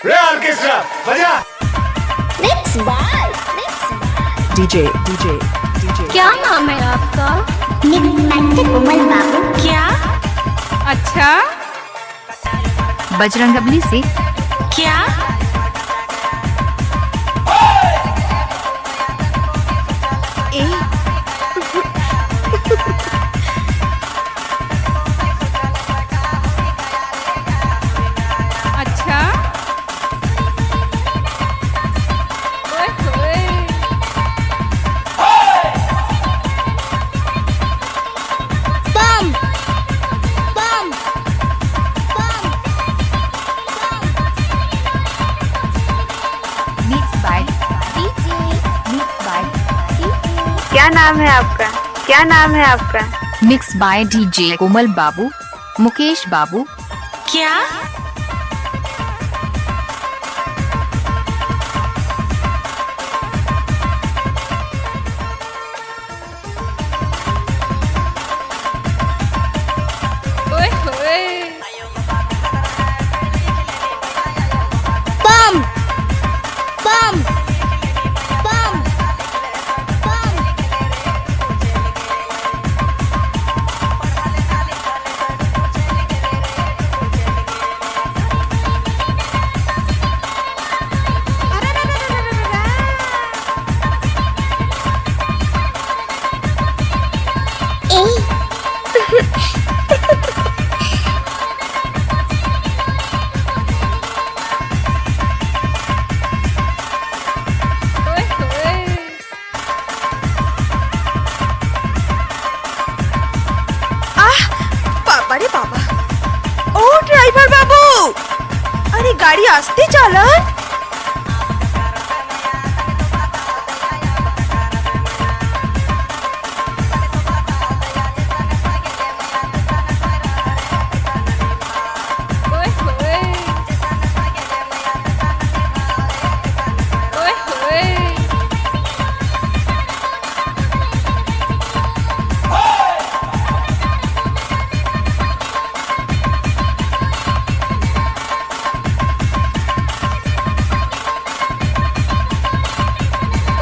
रे ऑर्केस्ट्रा बजा। Mix by DJ. क्या नाम है आपका? Mix by कोमल बाबू। क्या? अच्छा, बजरंगबली से क्या? अच्छा, ओए होए, Bum bum bum mix by DJ क्या नाम है आपका? क्या नाम है आपका? मिक्स बाय डीजे कोमल बाबू, मुकेश बाबू। क्या? ओए होए, Bum bum bum bum ओए होए, বাবা রে বাবা, ও ড্রাইভার বাবু, আরে গাড়ি আসতে চালান। ओए होए, ओए होए,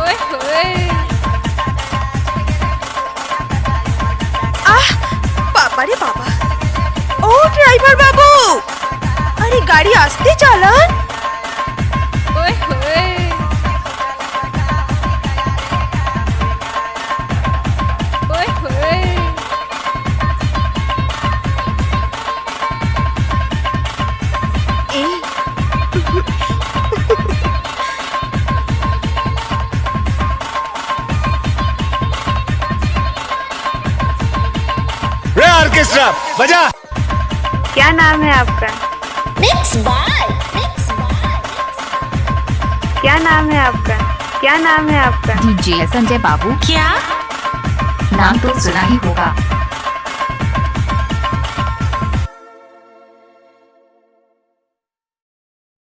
ओए होए, বাবা রে বাবা, ও ড্রাইভার বাবু, আরে গাড়ি আসতে চালান। ओए होए, ओए होए, এই रे ऑर्केस्ट्रा बजा। क्या नाम है आपका? Mix by क्या नाम है आपका? क्या नाम है आपका? डीजे संजय बाबू। क्या? नाम तो सुना ही होगा।